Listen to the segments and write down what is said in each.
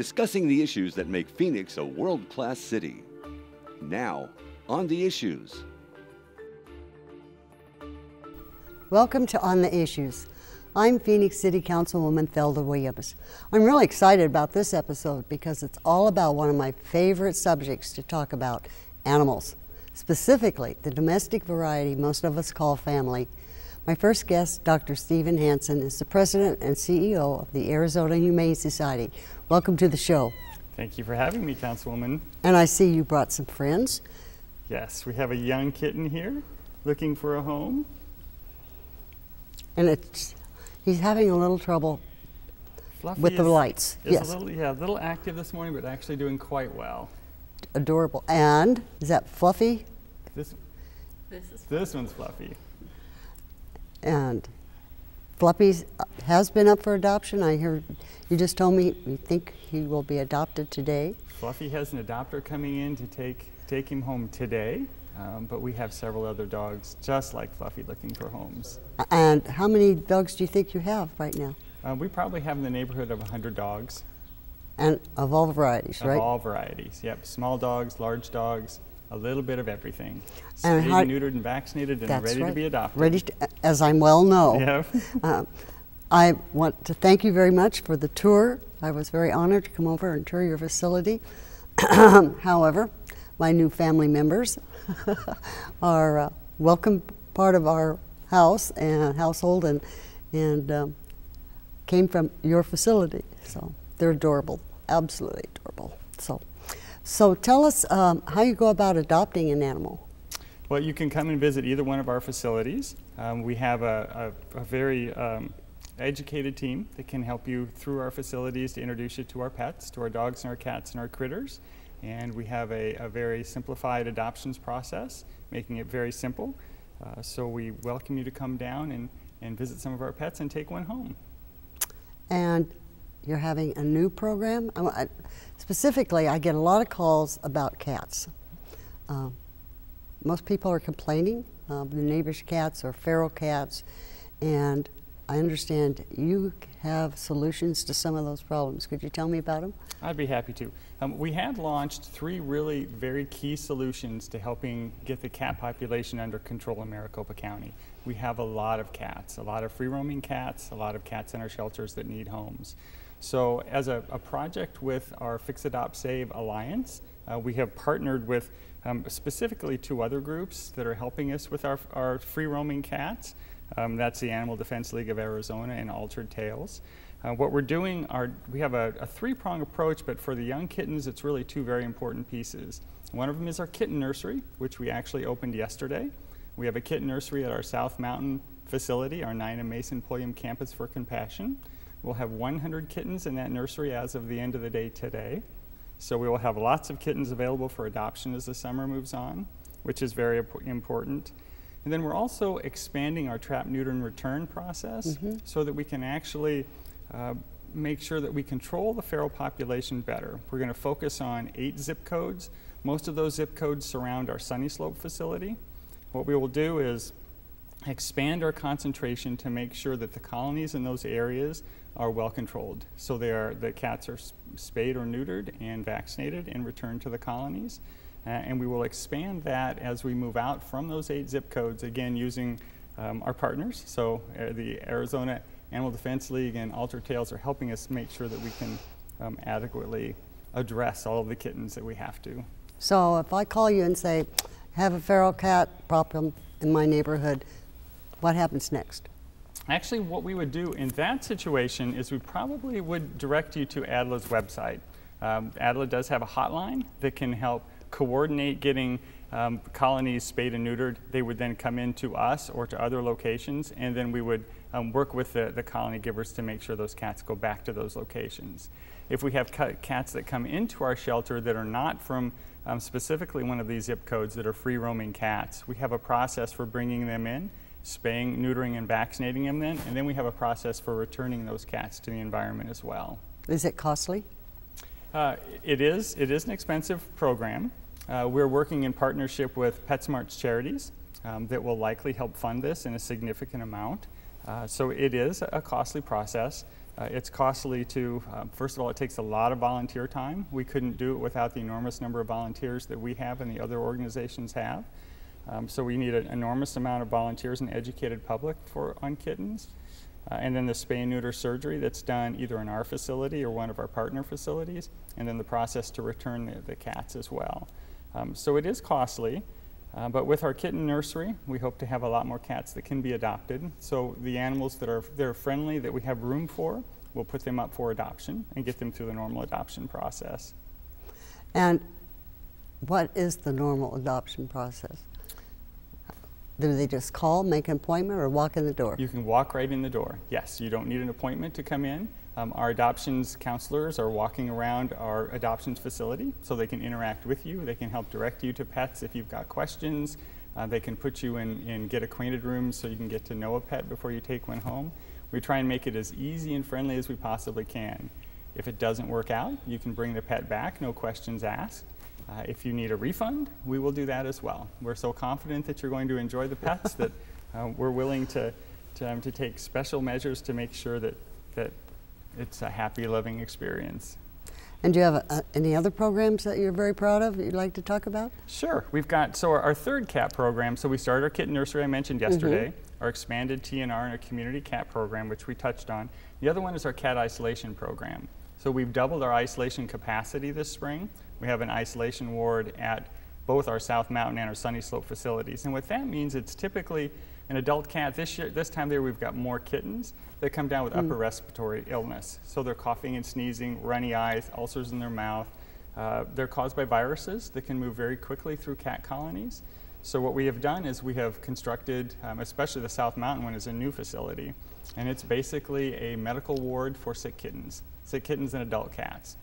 discussing the issues that make Phoenix a world-class city. Now, On the Issues. Welcome to On the Issues. I'm Phoenix City Councilwoman Thelda Williams. I'm really excited about this episode because it's all about one of my favorite subjects to talk about, animals. Specifically, the domestic variety most of us call family. My first guest, Dr. Stephen Hansen, is the President and CEO of the Arizona Humane Society. Welcome to the show. Thank you for having me, Councilwoman. And I see you brought some friends. Yes, we have a young kitten here looking for a home. And he's having a little trouble Fluffy with the lights. Yes. A little active this morning, but actually doing quite well. Adorable. And is that Fluffy? This one's Fluffy. And Fluffy has been up for adoption. I hear you just told me you think he will be adopted today. Fluffy has an adopter coming in to take him home today, but we have several other dogs just like Fluffy looking for homes. And how many dogs do you think you have right now? We probably have in the neighborhood of 100 dogs. And of all varieties, right? Of all varieties, yep. Small dogs, large dogs, a little bit of everything. And Spayed, neutered, and vaccinated, and ready to be adopted. Ready to, as I well know. Yep. I want to thank you very much for the tour. I was very honored to come over and tour your facility. However, my new family members are a welcome part of our house and household, and came from your facility. So they're adorable, absolutely adorable. So tell us how you go about adopting an animal. Well, you can come and visit either one of our facilities. We have a very educated team that can help you through our facilities to introduce you to our pets, to our dogs and our cats and our critters. And we have a very simplified adoptions process, making it very simple. So we welcome you to come down and visit some of our pets and take one home. And you're having a new program? Specifically, I get a lot of calls about cats. Most people are complaining. The neighbors' cats are feral cats, and I understand you have solutions to some of those problems. Could you tell me about them? I'd be happy to. We have launched 3 really very key solutions to helping get the cat population under control in Maricopa County. We have a lot of cats, a lot of free-roaming cats, a lot of cats in our shelters that need homes. So as a project with our Fix Adopt Save Alliance, we have partnered with specifically 2 other groups that are helping us with our free-roaming cats. That's the Animal Defense League of Arizona and Altered Tales. What we're doing we have a 3-prong approach, but for the young kittens, it's really 2 very important pieces. One of them is our kitten nursery, which we actually opened yesterday. We have a kitten nursery at our South Mountain facility, our Nina Mason Pulliam Campus for Compassion. We'll have 100 kittens in that nursery as of the end of the day today. So we will have lots of kittens available for adoption as the summer moves on, which is very important. And then we're also expanding our trap, neuter, and return process so that we can actually make sure that we control the feral population better. We're going to focus on 8 zip codes. Most of those zip codes surround our Sunny Slope facility. What we will do is expand our concentration to make sure that the colonies in those areas are well controlled. So the cats are spayed or neutered and vaccinated and returned to the colonies. And we will expand that as we move out from those 8 zip codes, again using our partners. So the Arizona Animal Defense League and Altered Tales are helping us make sure that we can adequately address all of the kittens that we have to. So if I call you and say, have a feral cat problem in my neighborhood, what happens next? Actually, what we would do in that situation is we probably would direct you to ADLA's website. ADLA does have a hotline that can help coordinate getting colonies spayed and neutered. They would then come in to us or to other locations, and then we would work with the colony givers to make sure those cats go back to those locations. If we have cats that come into our shelter that are not from specifically one of these zip codes that are free-roaming cats, we have a process for bringing them in, spaying, neutering, and vaccinating them then, and then we have a process for returning those cats to the environment as well. Is it costly? It is an expensive program. We're working in partnership with PetSmart's charities that will likely help fund this in a significant amount. So it is a costly process. It's costly to, first of all, it takes a lot of volunteer time. We couldn't do it without the enormous number of volunteers that we have and the other organizations have. So we need an enormous amount of volunteers and educated public on kittens. And then the spay and neuter surgery that's done either in our facility or one of our partner facilities, and then the process to return the cats as well. So it is costly, but with our kitten nursery, we hope to have a lot more cats that can be adopted. So the animals that are friendly, that we have room for, we'll put them up for adoption and get them through the normal adoption process. And what is the normal adoption process? Do they just call, make an appointment, or walk in the door? You can walk right in the door, yes. You don't need an appointment to come in. Our adoptions counselors are walking around our adoptions facility so they can interact with you. They can help direct you to pets if you've got questions. They can put you in get acquainted rooms so you can get to know a pet before you take one home. We try and make it as easy and friendly as we possibly can. If it doesn't work out, you can bring the pet back, no questions asked. If you need a refund, we will do that as well. We're so confident that you're going to enjoy the pets that we're willing to take special measures to make sure that it's a happy, loving experience. And do you have any other programs that you're very proud of that you'd like to talk about? Sure. We've got, so our third cat program, so we started our kitten nursery I mentioned yesterday, our expanded TNR and our community cat program, which we touched on. The other one is our cat isolation program. So we've doubled our isolation capacity this spring. We have an isolation ward at both our South Mountain and our Sunny Slope facilities. And what that means, it's typically an adult cat. This time of year, we've got more kittens that come down with upper respiratory illness. So they're coughing and sneezing, runny eyes, ulcers in their mouth. They're caused by viruses that can move very quickly through cat colonies. So what we have done is we have constructed, especially the South Mountain one is a new facility, and it's basically a medical ward for sick kittens and adult cats.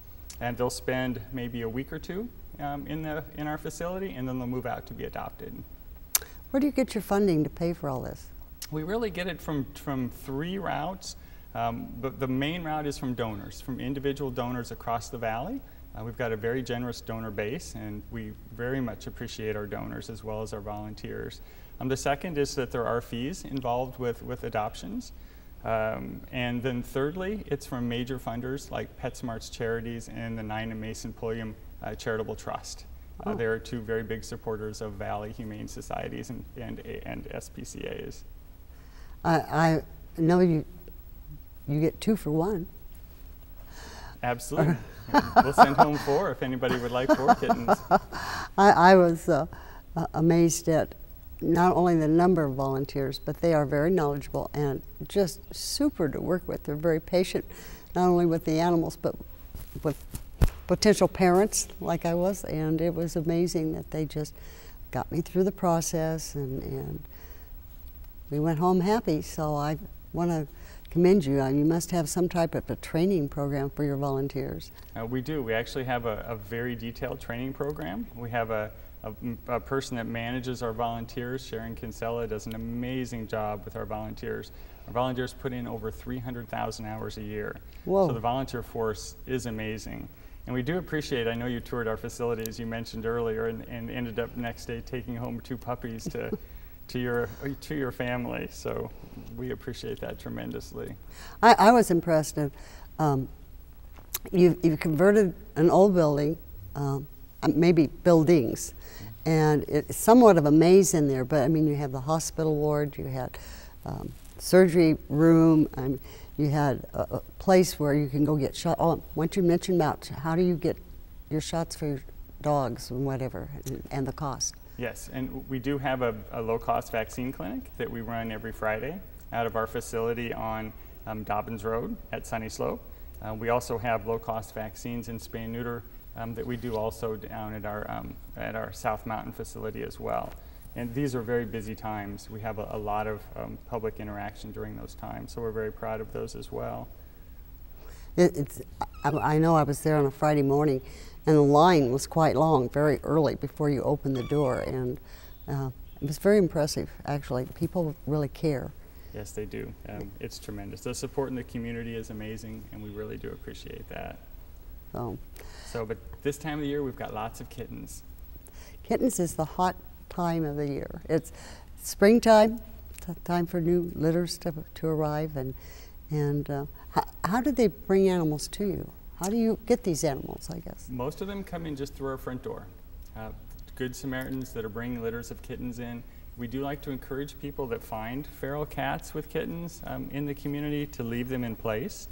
And they'll spend maybe a week or two in our facility, and then they'll move out to be adopted. Where do you get your funding to pay for all this? We really get it from three routes. But the main route is from donors, from individual donors across the valley. We've got a very generous donor base, and we very much appreciate our donors as well as our volunteers. The second is that there are fees involved with adoptions. And then thirdly, it's from major funders like PetSmart's Charities and the Nine and Mason Pulliam Charitable Trust. They are two very big supporters of Valley Humane Societies and SPCAs. I know you get 2 for 1. Absolutely. We'll send home 4 if anybody would like 4 kittens. I was amazed at not only the number of volunteers, but they are very knowledgeable and just super to work with. They're very patient, not only with the animals, but with potential parents like I was, and it was amazing that they just got me through the process, and we went home happy. So I want to commend you. You must have some type of a training program for your volunteers. We do. We actually have a very detailed training program. We have a person that manages our volunteers. Sharon Kinsella does an amazing job with our volunteers. Our volunteers put in over 300,000 hours a year. Whoa. So the volunteer force is amazing. And we do appreciate, I know you toured our facility as you mentioned earlier, and ended up next day taking home 2 puppies to your family. So we appreciate that tremendously. I was impressed. You've converted an old building, maybe buildings, and it's somewhat of a maze in there, but I mean, you have the hospital ward, you had surgery room, you had a place where you can go get shot. Oh, once you mentioned about how do you get your shots for your dogs and whatever, and the cost. Yes, and we do have a low-cost vaccine clinic that we run every Friday out of our facility on Dobbins Road at Sunny Slope. We also have low-cost vaccines in spay and neuter that we do also down at our South Mountain facility as well. And these are very busy times. We have a lot of public interaction during those times, so we're very proud of those as well. I know I was there on a Friday morning, and the line was quite long, very early before you opened the door, and it was very impressive, actually. People really care. Yes, they do. It's tremendous. The support in the community is amazing, and we really do appreciate that. But this time of the year, we've got lots of kittens. Kittens is the hot time of the year. It's springtime, time for new litters to arrive, and And how do they bring animals to you? How do you get these animals, I guess? Most of them come in just through our front door. Good Samaritans that are bringing litters of kittens in. We do like to encourage people that find feral cats with kittens in the community to leave them in place.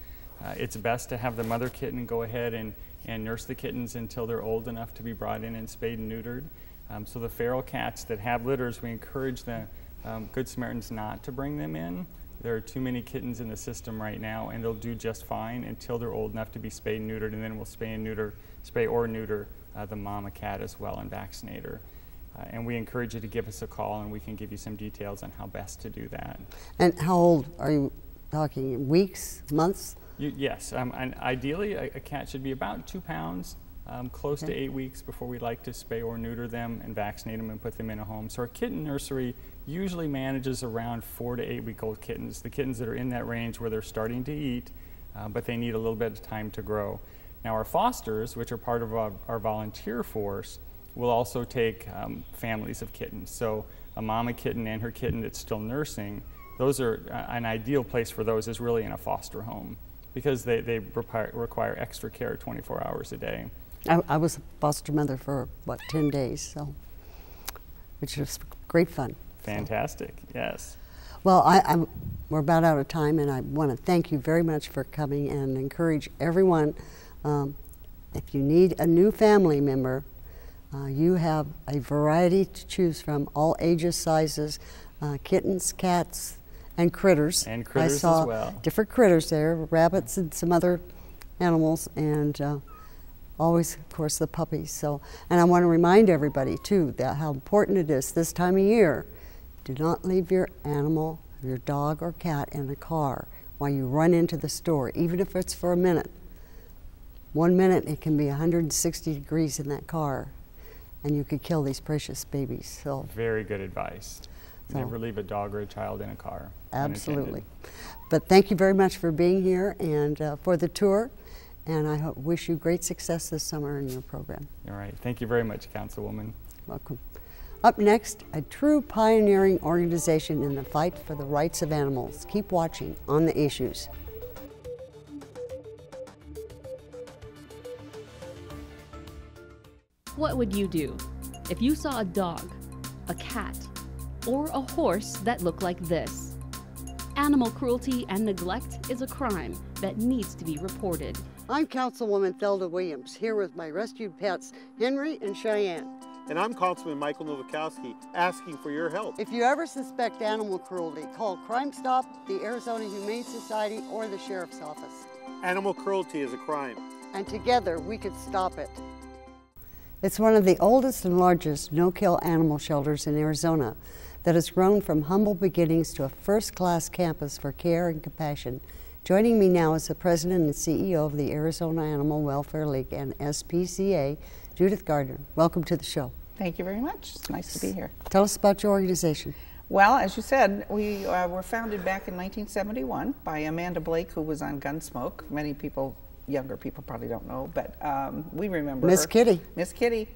It's best to have the mother kitten go ahead and nurse the kittens until they're old enough to be brought in and spayed and neutered. So the feral cats that have litters, we encourage the Good Samaritans not to bring them in. There are too many kittens in the system right now, and they'll do just fine until they're old enough to be spayed and neutered, and then we'll spay or neuter the mama cat as well and vaccinate her. And we encourage you to give us a call, and we can give you some details on how best to do that. And how old are you talking? Weeks, months? Yes, and ideally a cat should be about 2 pounds, close to 8 weeks before we like to spay or neuter them and vaccinate them and put them in a home. So our kitten nursery usually manages around 4 to 8 week old kittens, the kittens that are in that range where they're starting to eat, but they need a little bit of time to grow. Now our fosters, which are part of our volunteer force, will also take families of kittens. So a mama kitten and her kitten that's still nursing, those are an ideal place for those is really in a foster home, because they require extra care 24 hours a day. I was a foster mother for, 10 days, so, which was great fun. Fantastic, yes. Well, we're about out of time, and I want to thank you very much for coming and encourage everyone. If you need a new family member, you have a variety to choose from, all ages, sizes, kittens, cats, and critters. And critters I saw as well. Different critters there, rabbits and some other animals, and always, of course, the puppies. So, and I want to remind everybody too that how important it is this time of year. Do not leave your animal, your dog or cat, in the car while you run into the store, even if it's for a minute. 1 minute, it can be 160 degrees in that car, and you could kill these precious babies. So very good advice. Never leave a dog or a child in a car. Absolutely. But thank you very much for being here and for the tour, and I wish you great success this summer in your program. All right. Thank you very much, Councilwoman. Welcome. Up next, a true pioneering organization in the fight for the rights of animals. Keep watching On the Issues. What would you do if you saw a dog, a cat, or a horse that looked like this? Animal cruelty and neglect is a crime that needs to be reported. I'm Councilwoman Thelda Williams, here with my rescued pets, Henry and Cheyenne. And I'm Councilman Michael Nowakowski, asking for your help. If you ever suspect animal cruelty, call Crime Stop, the Arizona Humane Society, or the Sheriff's Office. Animal cruelty is a crime. And together we could stop it. It's one of the oldest and largest no-kill animal shelters in Arizona that has grown from humble beginnings to a first-class campus for care and compassion. Joining me now is the President and CEO of the Arizona Animal Welfare League and SPCA, Judith Gardner. Welcome to the show. Thank you very much. It's nice to be here. Tell us about your organization. Well, as you said, we were founded back in 1971 by Amanda Blake, who was on Gunsmoke. Many people, younger people probably don't know, but we remember Miss her. Kitty. Miss Kitty.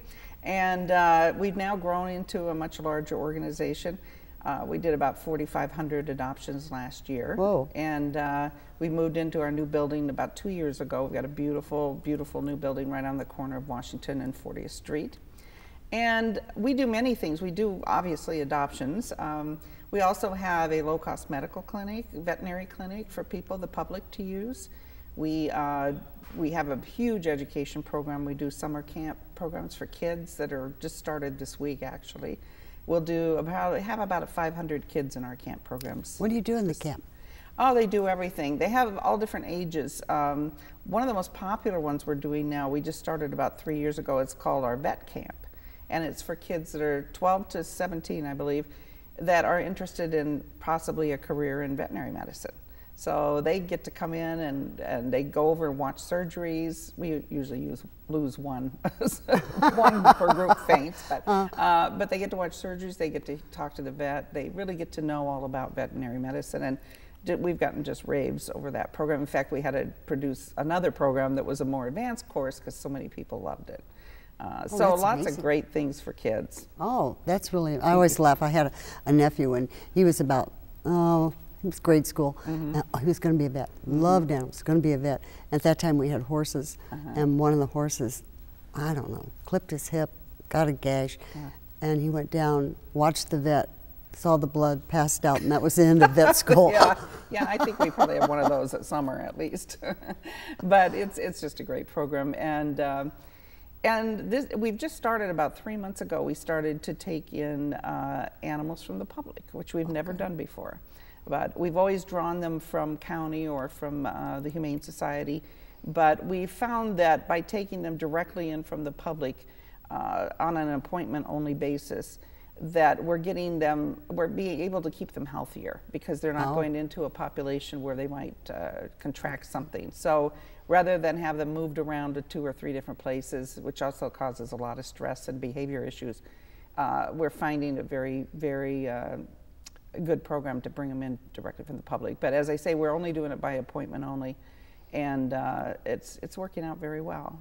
And we've now grown into a much larger organization. We did about 4,500 adoptions last year. Whoa. And we moved into our new building about 2 years ago. We've got a beautiful, beautiful new building right on the corner of Washington and 40th Street. And we do many things. We do, obviously, adoptions. We also have a low-cost medical clinic, veterinary clinic for people, the public, to use. We have a huge education program. We do summer camp programs for kids that are just started this week, actually. We'll have about 500 kids in our camp programs. What do you do in the camp? Oh, they do everything. They have all different ages. One of the most popular ones we're doing now, we just started about 3 years ago, it's called our vet camp. And it's for kids that are 12 to 17, I believe, that are interested in possibly a career in veterinary medicine. So they get to come in and they go over and watch surgeries. We usually lose one, one per group faints, but they get to watch surgeries, they get to talk to the vet, they really get to know all about veterinary medicine. And we've gotten just raves over that program. In fact, we had to produce another program that was a more advanced course because so many people loved it. So lots amazing. of great things for kids. Oh, that's really, I always laugh. I had a nephew and he was about, he was grade school. He was going to be a vet. Loved animals, going to be a vet. At that time we had horses, and one of the horses, I don't know, clipped his hip, got a gash, and he went down, watched the vet, saw the blood, passed out, and that was the end of vet school. Yeah, I think we probably have one of those at summer at least. But it's just a great program, and this, we've just started about 3 months ago. We started to take in animals from the public, which we've never done before. But we've always drawn them from county or from the Humane Society. But we found that by taking them directly in from the public on an appointment-only basis, that we're being able to keep them healthier because they're not going into a population where they might contract something. So rather than have them moved around to 2 or 3 different places, which also causes a lot of stress and behavior issues, we're finding a very, very good program to bring them in directly from the public. But as I say, we're only doing it by appointment only, and it's working out very well.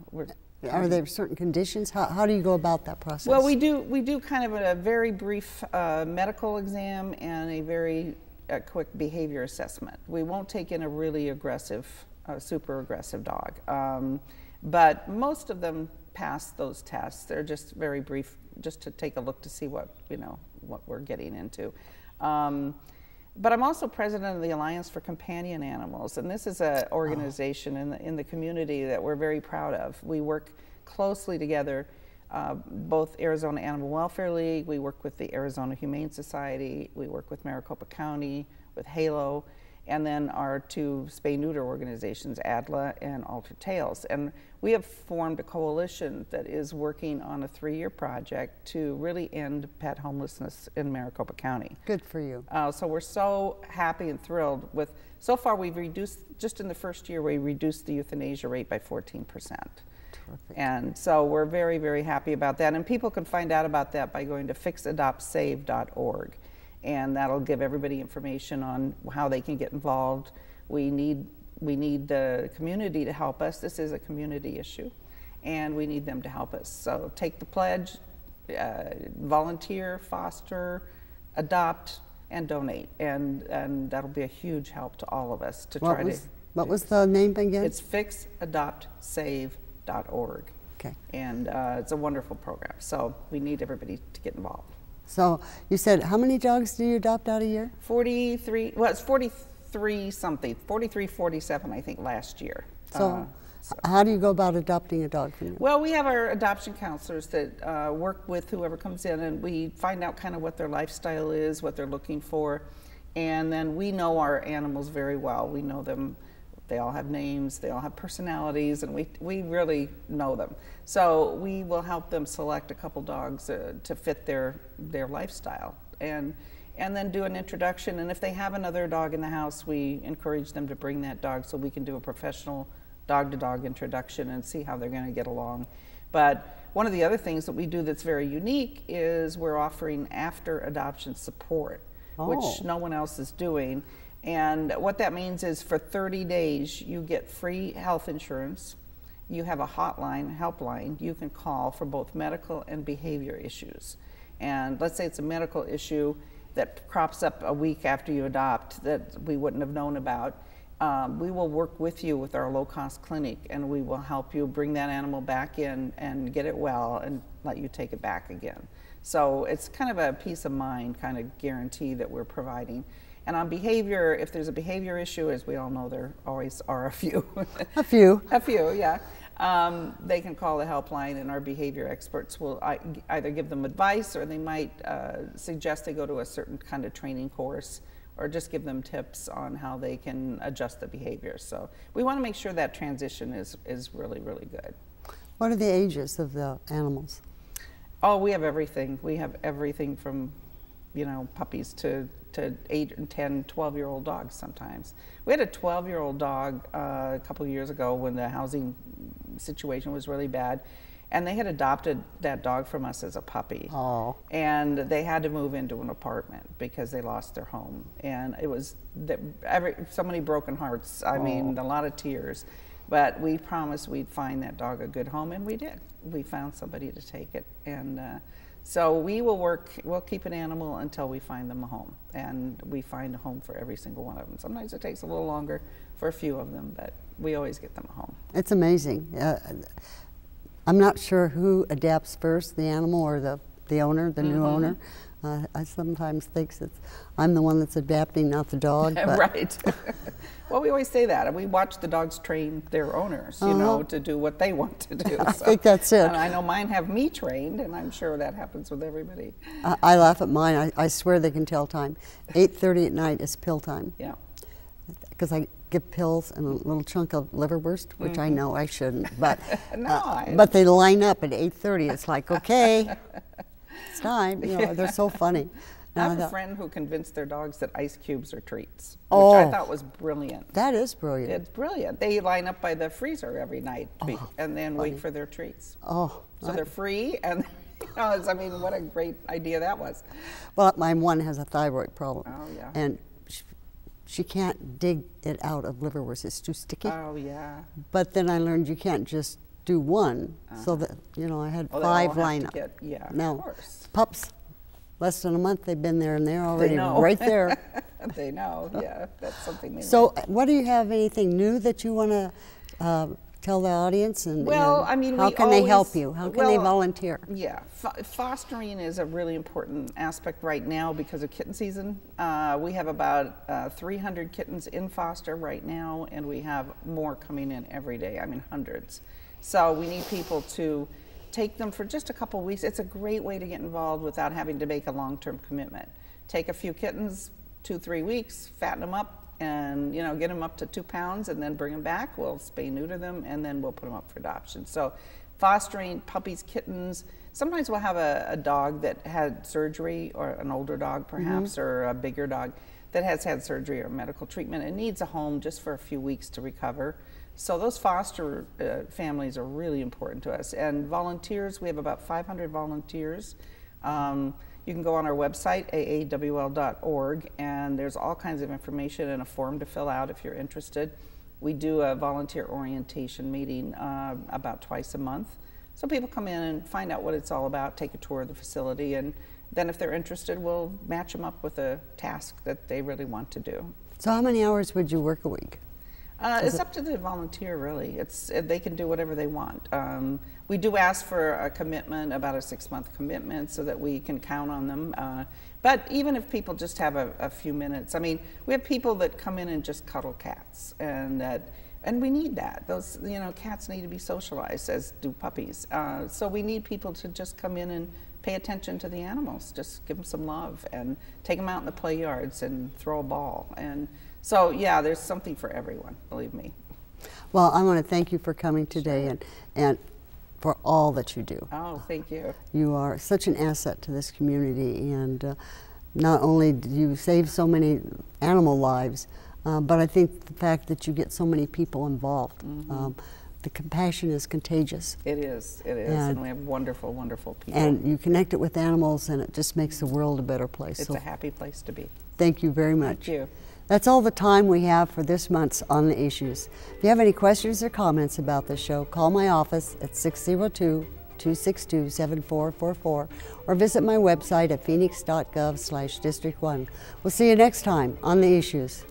Are there certain conditions? How do you go about that process? Well, we do kind of a very brief medical exam and a very quick behavior assessment. We won't take in a really aggressive, super aggressive dog, but most of them pass those tests. They're just very brief, just to take a look to see what we're getting into. But I'm also president of the Alliance for Companion Animals, and this is an organization in the community that we're very proud of. We work closely together, both Arizona Animal Welfare League, we work with the Arizona Humane Society, we work with Maricopa County, with HALO, and then our 2 spay-neuter organizations, ADLA and Alter Tales. And we have formed a coalition that is working on a 3-year project to really end pet homelessness in Maricopa County. Good for you. So we're so happy and thrilled with, so far we've reduced, just in the first year, we reduced the euthanasia rate by 14%. Terrific. And so we're very, very happy about that. And people can find out about that by going to fixadoptsave.org. And that'll give everybody information on how they can get involved. We need the community to help us. This is a community issue, and we need them to help us. So take the pledge, volunteer, foster, adopt, and donate, and that'll be a huge help to all of us to try to. What was the name again? It's fixadoptsave.org. Okay. And it's a wonderful program. So we need everybody to get involved. So you said, how many dogs do you adopt out a year? 43, well, it's 43 something, 43, 47, I think, last year. So how do you go about adopting a dog from you? Well, we have our adoption counselors that work with whoever comes in, and we find out kind of what their lifestyle is, what they're looking for, and then we know our animals very well. We know them. They all have names, they all have personalities, and we really know them. So we will help them select a couple dogs to fit their lifestyle, and then do an introduction. And if they have another dog in the house, we encourage them to bring that dog so we can do a professional dog-to-dog introduction and see how they're going to get along. But one of the other things that we do that's very unique is we're offering after adoption support, which no one else is doing. And what that means is for 30 days, you get free health insurance. You have a hotline, helpline, you can call for both medical and behavior issues. And let's say it's a medical issue that crops up a week after you adopt that we wouldn't have known about. We will work with you with our low-cost clinic, and we will help you bring that animal back in and get it well and let you take it back again. So it's kind of a peace of mind kind of guarantee that we're providing. And on behavior, if there's a behavior issue, as we all know, there always are a few. A few. A few, yeah. They can call the helpline, and our behavior experts will either give them advice, or they might suggest they go to a certain kind of training course, or just give them tips on how they can adjust the behavior. So we want to make sure that transition is really, really good. What are the ages of the animals? Oh, we have everything. We have everything from, puppies to 8 and 10, 12-year-old dogs sometimes. We had a 12-year-old dog a couple of years ago when the housing situation was really bad, and they had adopted that dog from us as a puppy. Oh. And they had to move into an apartment because they lost their home. And it was so many broken hearts. I mean, a lot of tears. But we promised we'd find that dog a good home, and we did. We found somebody to take it. And So we'll keep an animal until we find them a home, and we find a home for every single one of them. Sometimes it takes a little longer for a few of them, but we always get them a home. It's amazing. I'm not sure who adapts first, the animal or the owner, the new owner. I sometimes think I'm the one that's adapting, not the dog. Right. Well, we always say that, and we watch the dogs train their owners, you know, to do what they want to do. I think that's it. And I know mine have me trained, and I'm sure that happens with everybody. I laugh at mine. I swear they can tell time. 8:30 at night is pill time. Yeah. Because I give pills and a little chunk of liverwurst, which I know I shouldn't, but No, but they line up at 8:30. It's like, okay, it's time. You know, they're so funny. I have a friend who convinced their dogs that ice cubes are treats, which I thought was brilliant. That is brilliant. It's brilliant. They line up by the freezer every night and then wait for their treats. Oh, so they're free, and I mean, what a great idea that was. Well, my one has a thyroid problem. Oh, yeah. And she can't dig it out of liverwurst. It's too sticky. Oh, yeah. But then I learned you can't just do one. So that, you know, I had 5 line up. Yeah, now, of course. Pups, less than a month, they've been there and they're already right there. They know, yeah. That's something they So, what do you have, anything new that you want to tell the audience? And well, I mean, how can they help you? How can they volunteer? Yeah, fostering is a really important aspect right now because of kitten season. We have about 300 kittens in foster right now, and we have more coming in every day. I mean, hundreds. So we need people to take them for just a couple weeks. It's a great way to get involved without having to make a long-term commitment. Take a few kittens, 2-3 weeks, fatten them up, and get them up to 2 pounds, and then bring them back. We'll spay neuter them, and then we'll put them up for adoption. So fostering puppies, kittens. Sometimes we'll have a dog that had surgery, or an older dog perhaps, or a bigger dog that has had surgery or medical treatment and needs a home just for a few weeks to recover. So those foster families are really important to us. And volunteers, we have about 500 volunteers. You can go on our website, aawl.org, and there's all kinds of information and a form to fill out if you're interested. We do a volunteer orientation meeting about twice a month. So people come in and find out what it's all about, take a tour of the facility, and then if they're interested, we'll match them up with a task that they really want to do. So how many hours would you work a week? It's up to the volunteer, really. They can do whatever they want. We do ask for a commitment, about a 6-month commitment, so that we can count on them. But even if people just have a few minutes, I mean, we have people that come in and just cuddle cats, and we need that. Those, cats need to be socialized, as do puppies. So we need people to just come in and pay attention to the animals. Just give them some love and take them out in the play yards and throw a ball. And so, yeah, there's something for everyone, believe me. Well, I want to thank you for coming today and for all that you do. Oh, thank you. You are such an asset to this community, and not only do you save so many animal lives, but I think the fact that you get so many people involved. The compassion is contagious. It is, and we have wonderful, wonderful people. And you connect it with animals, and it just makes the world a better place. It's a happy place to be. Thank you very much. Thank you. That's all the time we have for this month's On the Issues. If you have any questions or comments about the show, call my office at 602-262-7444 or visit my website at phoenix.gov/District 1. We'll see you next time on The Issues.